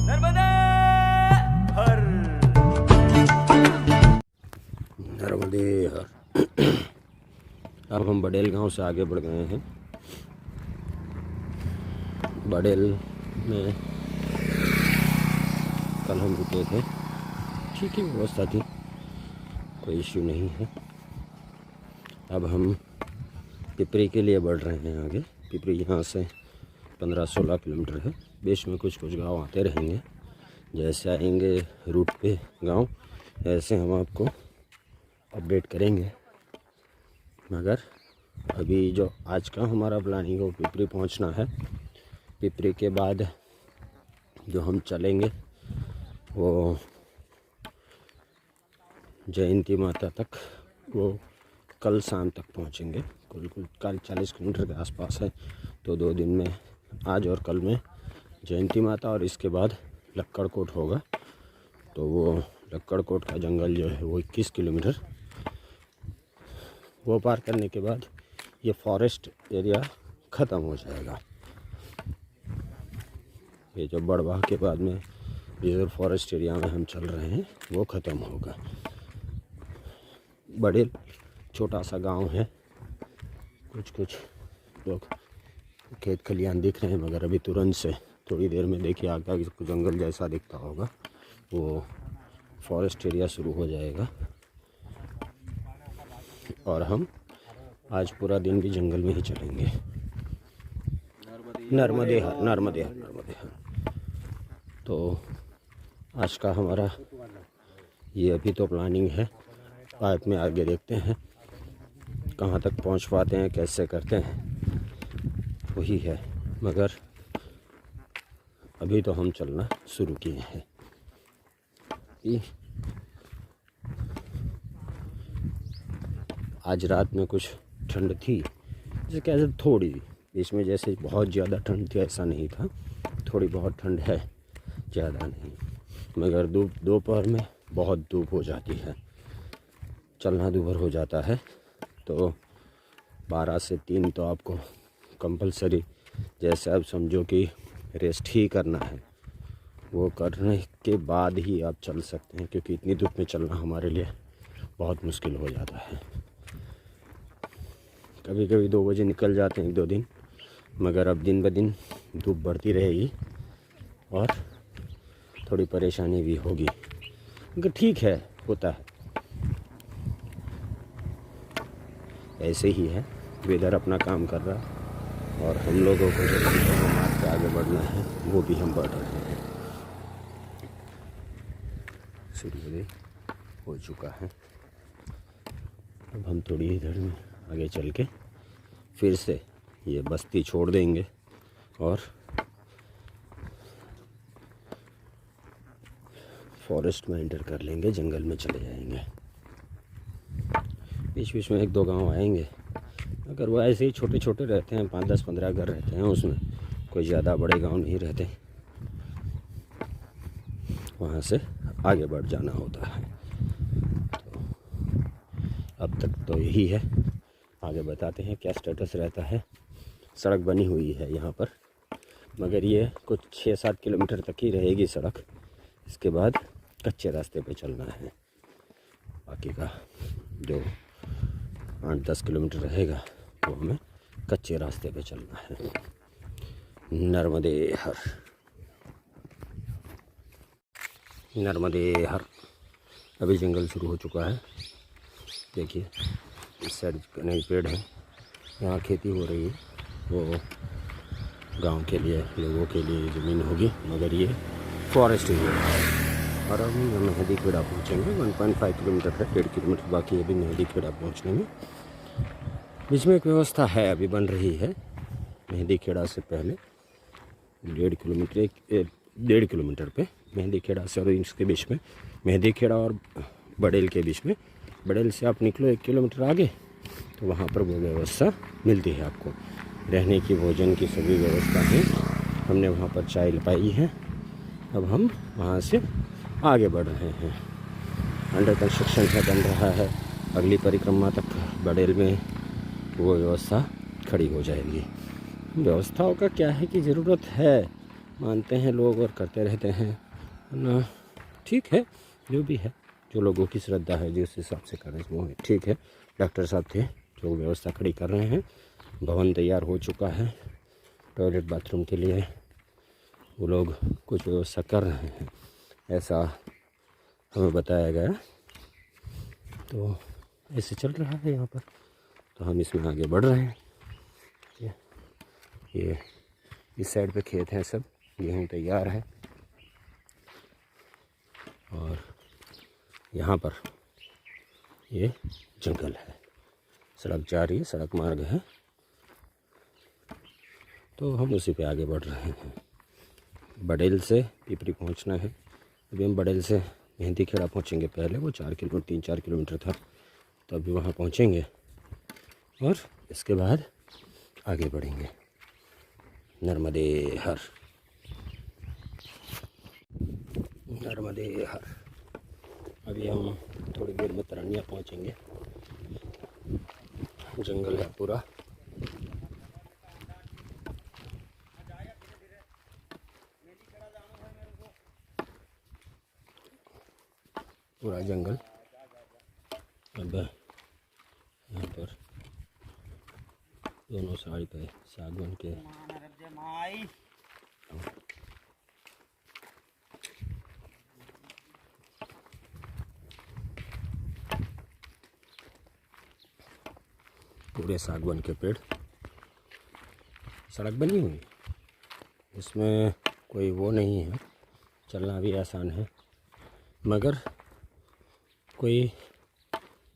नर्मदे हर। नर्मदे हर। अब हम बड़ेल गांव से आगे बढ़ गए हैं। बड़ेल में कल हम रुके थे, ठीक ही व्यवस्था थी, कोई इश्यू नहीं है। अब हम पिपरी के लिए बढ़ रहे हैं आगे। पिपरी यहाँ से 15-16 किलोमीटर है। बीच में कुछ कुछ गांव आते रहेंगे। जैसे आएंगे रूट पे गांव, ऐसे हम आपको अपडेट करेंगे। मगर अभी जो आज का हमारा प्लानिंग है वो पिपरी पहुंचना है। पिपरी के बाद जो हम चलेंगे वो जयंती माता तक, वो कल शाम तक पहुंचेंगे। कुल 40 किलोमीटर के आसपास है। तो 2 दिन में, आज और कल में जयंती माता, और इसके बाद लक्कड़कोट होगा। तो वो लक्कड़कोट का जंगल जो है वो 21 किलोमीटर, वो पार करने के बाद ये फॉरेस्ट एरिया ख़त्म हो जाएगा। ये जो बड़वाह के बाद में रिजर्व फॉरेस्ट एरिया में हम चल रहे हैं वो ख़त्म होगा। बड़ेल छोटा सा गांव है। कुछ लोग खेत खलियान दिख रहे हैं, मगर अभी तुरंत से थोड़ी देर में देखिए आगे जंगल जैसा दिखता होगा, वो फॉरेस्ट एरिया शुरू हो जाएगा। और हम आज पूरा दिन भी जंगल में ही चलेंगे। नर्मदे हर, नर्मदे हर, नर्मदे हर। तो आज का हमारा ये अभी तो प्लानिंग है। बाद में आगे देखते हैं कहाँ तक पहुँच पाते हैं, कैसे करते हैं, वही है। मगर अभी तो हम चलना शुरू किए हैं। आज रात में कुछ ठंड थी, जैसे कैसे थोड़ी, बीच में जैसे बहुत ज़्यादा ठंड थी ऐसा नहीं था। थोड़ी बहुत ठंड है, ज़्यादा नहीं। मगर दोपहर में बहुत धूप हो जाती है, चलना दूभर हो जाता है। तो 12 से 3 तो आपको कंपलसरी, जैसे आप समझो कि रेस्ट ही करना है, वो करने के बाद ही आप चल सकते हैं। क्योंकि इतनी धूप में चलना हमारे लिए बहुत मुश्किल हो जाता है। कभी कभी 2 बजे निकल जाते हैं 1-2 दिन, मगर अब दिन ब दिन धूप बढ़ती रहेगी और थोड़ी परेशानी भी होगी। मगर ठीक है, होता है, ऐसे ही है। वेदर अपना काम कर रहा है और हम लोगों को जो मार्ग पे आगे बढ़ना है वो भी हम बढ़ रहे हैं। सूर्योदय हो चुका है। अब हम थोड़ी ही देर में आगे चल के फिर से ये बस्ती छोड़ देंगे और फॉरेस्ट में एंटर कर लेंगे, जंगल में चले जाएंगे। बीच बीच में 1-2 गांव आएंगे, अगर वो ऐसे ही छोटे छोटे रहते हैं, 5-10-15 घर रहते हैं, उसमें कोई ज़्यादा बड़े गांव नहीं रहते। वहाँ से आगे बढ़ जाना होता है। तो अब तक तो यही है। आगे बताते हैं क्या स्टेटस रहता है। सड़क बनी हुई है यहाँ पर, मगर ये कुछ 6-7 किलोमीटर तक ही रहेगी सड़क। इसके बाद कच्चे रास्ते पे चलना है। बाकी का जो 8-10 किलोमीटर रहेगा वो हमें कच्चे रास्ते पे चलना है। नर्मदे हर, नर्मदे हर। अभी जंगल शुरू हो चुका है। देखिए इस साइड कई पेड़ हैं, यहाँ खेती हो रही है। वो गांव के लिए, लोगों के लिए ज़मीन होगी, मगर ये फॉरेस्ट एरिया है। और अभी हम मेहंदी खेड़ा पहुँचेंगे। 1.5 किलोमीटर है, 1.5 किलोमीटर बाकी है अभी मेहंदी खेड़ा पहुँचने में। बीच में एक व्यवस्था है, अभी बन रही है। मेहंदी खेड़ा से पहले 1.5 किलोमीटर पे मेहंदी खेड़ा से, और इसके बीच में मेहंदी खेड़ा और बड़ेल के बीच में, बड़ेल से आप निकलो 1 किलोमीटर आगे तो वहाँ पर वो व्यवस्था मिलती है आपको, रहने की, भोजन की सभी व्यवस्था है। हमने वहाँ पर चाय पाई है। अब हम वहाँ से आगे बढ़ रहे हैं। अंडर कंस्ट्रक्शन है, बन रहा है। अगली परिक्रमा तक बड़ेल में वो व्यवस्था खड़ी हो जाएगी। व्यवस्थाओं का क्या है कि ज़रूरत है, मानते हैं लोग और करते रहते हैं ना। ठीक है, जो भी है, जो लोगों की श्रद्धा है जिस हिसाब से करें वो है, ठीक है। डॉक्टर साहब थे जो व्यवस्था खड़ी कर रहे हैं। भवन तैयार हो चुका है टॉयलेट बाथरूम के लिए, वो लोग कुछ व्यवस्था कर रहे हैं ऐसा हमें बताया गया। तो ऐसे चल रहा है यहाँ पर, तो हम इसमें आगे बढ़ रहे हैं। ये इस साइड पे खेत हैं, सब गेहूँ तैयार है और यहाँ पर ये जंगल है, सड़क जा रही है, सड़क मार्ग है, तो हम उसी पे आगे बढ़ रहे हैं। बड़ेल से पिपरी पहुँचना है। अभी हम बड़ेल से मेहंदी खेड़ा पहुँचेंगे। पहले वो 3-4 किलोमीटर था, तो अभी वहाँ पहुँचेंगे और इसके बाद आगे बढ़ेंगे। नर्मदे हर, नर्मदे हर। अभी हम थोड़ी देर में तरनिया पहुँचेंगे। जंगल है पूरा, पूरा जंगल। अब यहाँ पर दोनों साइड पे सागवान के पूरे सागवान के पेड़। सड़क बनी हुई, इसमें कोई वो नहीं है, चलना भी आसान है, मगर कोई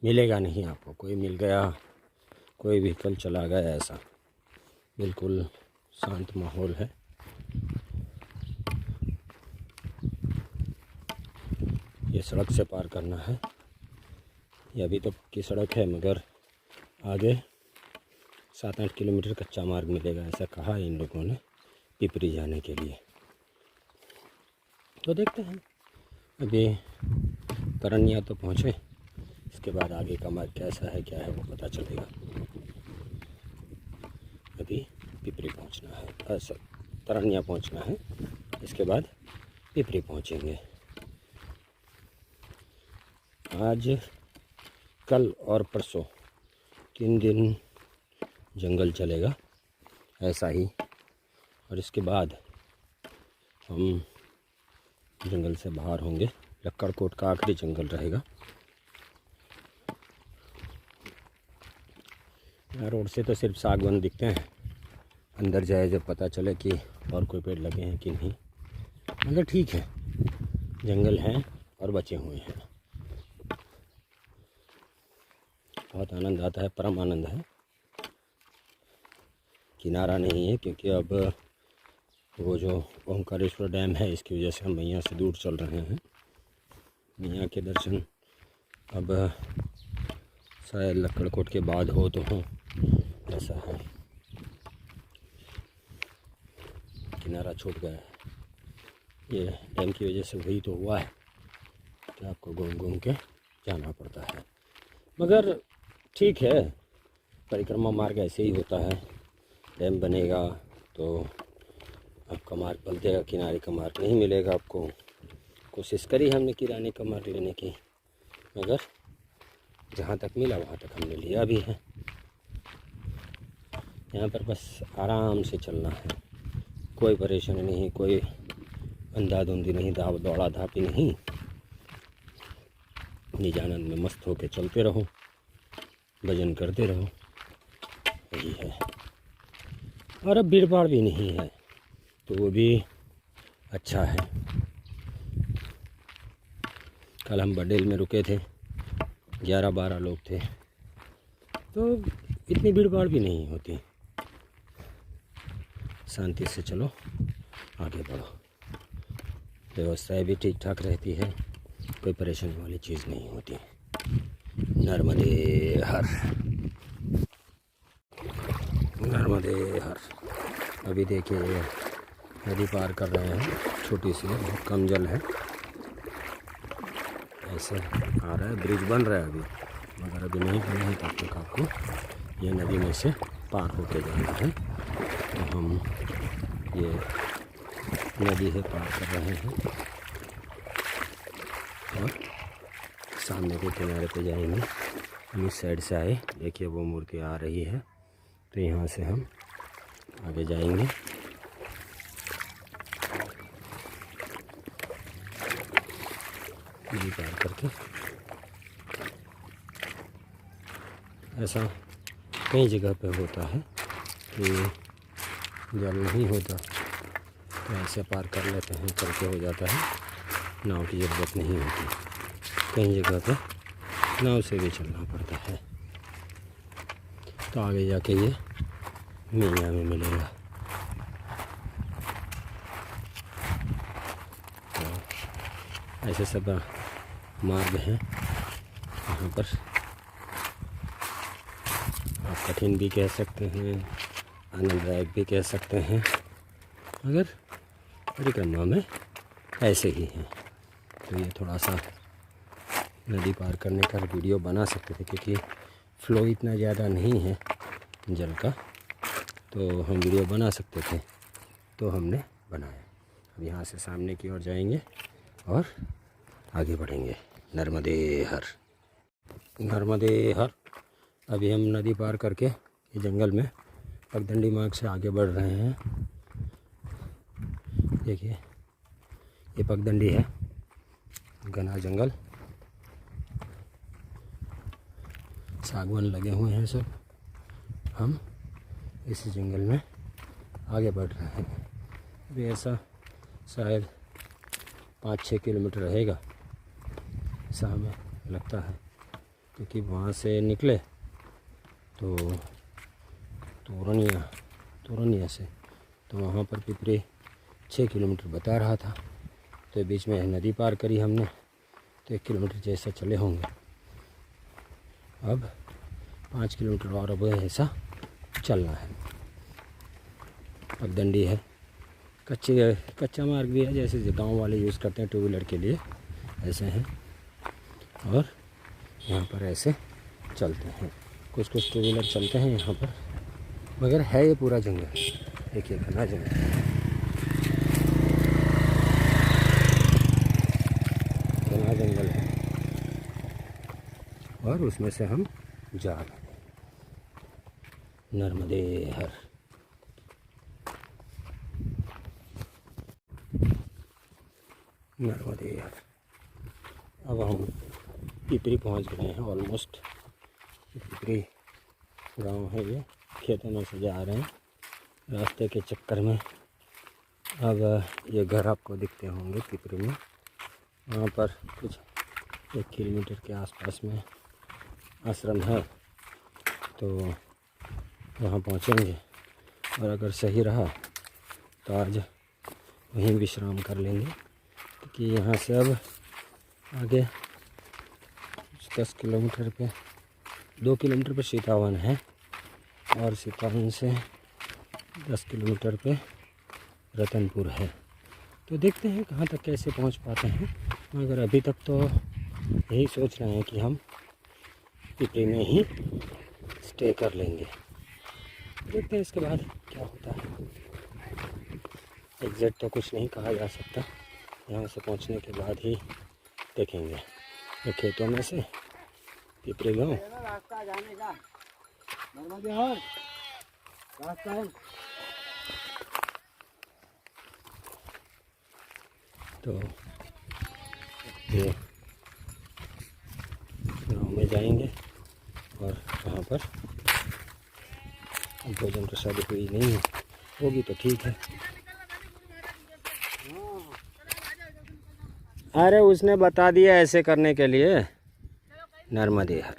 मिलेगा नहीं आपको। कोई मिल गया, कोई व्हीकल चला गया, ऐसा बिल्कुल शांत माहौल है। ये सड़क से पार करना है। ये अभी तक की सड़क है, मगर आगे 7-8 किलोमीटर कच्चा मार्ग मिलेगा, ऐसा कहा है इन लोगों ने पिपरी जाने के लिए। तो देखते हैं, अभी तरनिया तो पहुँचे, इसके बाद आगे का मार्ग कैसा है क्या है वो पता चलेगा। अभी पिपरी पहुँचना है, ऐसा तरनिया पहुँचना है, इसके बाद पिपरी पहुँचेंगे। आज, कल और परसों 3 दिन जंगल चलेगा ऐसा ही, और इसके बाद हम जंगल से बाहर होंगे। लक्कड़कोट का आखिरी जंगल रहेगा। रोड से तो सिर्फ सागवान दिखते हैं, अंदर जाए जब पता चले कि और कोई पेड़ लगे हैं कि नहीं। मगर ठीक है, जंगल हैं और बचे हुए हैं। बहुत आनंद आता है, परम आनंद है। किनारा नहीं है, क्योंकि अब वो जो ओंकारेश्वर डैम है, इसकी वजह से हम मैया से दूर चल रहे हैं। मैया के दर्शन अब शायद लक्कड़कोट के बाद हो तो हो, ऐसा है। किनारा छूट गया है, ये डैम की वजह से वही तो हुआ है कि आपको घूम घूम के जाना पड़ता है। मगर ठीक है, परिक्रमा मार्ग ऐसे ही होता है। डैम बनेगा तो आपका मार्ग बदलेगा, किनारे का मार्ग नहीं मिलेगा आपको। कोशिश करी हमने किराने का मार्ग लेने की, मगर जहाँ तक मिला वहाँ तक हमने लिया भी है। यहाँ पर बस आराम से चलना है, कोई परेशानी नहीं, कोई अंधाधुंधी नहीं, दौड़ा धापी नहीं। निजानंद में मस्त होके चलते रहो, भजन करते रहो, यही है। और अब भीड़ भाड़ भी नहीं है, तो वो भी अच्छा है। कल हम बडेल में रुके थे, 11-12 लोग थे, तो इतनी भीड़ भाड़ भी नहीं होती। शांति से चलो, आगे बढ़ो, व्यवस्थाएं भी ठीक ठाक रहती है, कोई परेशानी वाली चीज़ नहीं होती। नर्मदे हर, नर्मदे हर। अभी देखिए नदी पार कर रहे हैं, छोटी सी है, बहुत कम जल है, ऐसे आ रहा है। ब्रिज बन रहा है अभी, मगर अभी नहीं बना है, तब तक आपको ये नदी में से पार होके जाना है। तो हम ये नदी है पार कर रहे हैं और सामने के किनारे पे जाएंगे। हम इस साइड से आए, देखिए वो मूर्ति आ रही है, तो यहाँ से हम आगे जाएंगे। नदी पार करके ऐसा कई जगह पे होता है कि जल नहीं होता तो ऐसे पार कर लेते हैं, चल के हो जाता है, नाव की ज़रूरत नहीं होती। कई जगह पे नाव से भी चलना पड़ता है। तो आगे जाके ये मियाँ में मिलेगा। तो ऐसे सब मार्ग हैं यहाँ पर। आप कठिन भी कह सकते हैं, आनंददायक भी कह सकते हैं, मगर परिक्रमा में ऐसे ही हैं। तो ये थोड़ा सा नदी पार करने का वीडियो बना सकते थे, क्योंकि फ्लो इतना ज़्यादा नहीं है जल का, तो हम वीडियो बना सकते थे, तो हमने बनाया। अब यहाँ से सामने की ओर जाएंगे और आगे बढ़ेंगे। नर्मदे हर, नर्मदे हर। अभी हम नदी पार करके ये जंगल में पगडंडी मार्ग से आगे बढ़ रहे हैं। देखिए ये पगडंडी है, घना जंगल, सागवान लगे हुए हैं सब। हम इस जंगल में आगे बढ़ रहे हैं। अभी ऐसा शायद 5-6 किलोमीटर रहेगा, ऐसा हमें लगता है, क्योंकि वहाँ से निकले तो तोरनिया से तो वहाँ पर पिपरी 6 किलोमीटर बता रहा था। तो बीच में नदी पार करी हमने, तो 1 किलोमीटर जैसा चले होंगे। अब 5 किलोमीटर और अब ऐसा चलना है। पगडंडी है, कच्चा मार्ग भी है, जैसे गांव वाले यूज़ करते हैं 2 व्हीलर के लिए, ऐसे हैं। और यहाँ पर ऐसे चलते हैं, कुछ 2 व्हीलर चलते हैं यहाँ पर, मगर है ये पूरा जंगल। देखिए घना जंगल, घना जंगल है, और उसमें से हम जा रहे हैं। नर्मदे हर। नर्मदे हर। अब हम पिपरी पहुंच गए हैं ऑलमोस्ट। पिपरी गांव है, ये खेतों में से जा रहे हैं रास्ते के चक्कर में। अब ये घर आपको दिखते होंगे पिपरी में, वहाँ पर कुछ 1 किलोमीटर के आसपास में आश्रम है, तो वहाँ पहुँचेंगे। और अगर सही रहा तो आज वहीं विश्राम कर लेंगे, क्योंकि यहाँ से अब आगे 10 किलोमीटर पे 2 किलोमीटर पे सीतावन है, और सीतावन से 10 किलोमीटर पे रतनपुर है। तो देखते हैं कहाँ तक कैसे पहुँच पाते हैं, मगर अभी तक तो यही सोच रहे हैं कि हम पिपरी में ही स्टे कर लेंगे। देखते हैं इसके बाद क्या होता है। एग्जैक्ट तो कुछ नहीं कहा जा सकता, यहाँ से पहुँचने के बाद ही देखेंगे। ये खेतों में से पिपरी गाँव रास्ता जाने का, नर्मदे हर रास्ता है। तो ये गाँव में जाएंगे, और वहाँ पर भोजन प्रसाद हुई नहीं है, होगी तो ठीक है। अरे उसने बता दिया ऐसे करने के लिए। नर्मदे हर।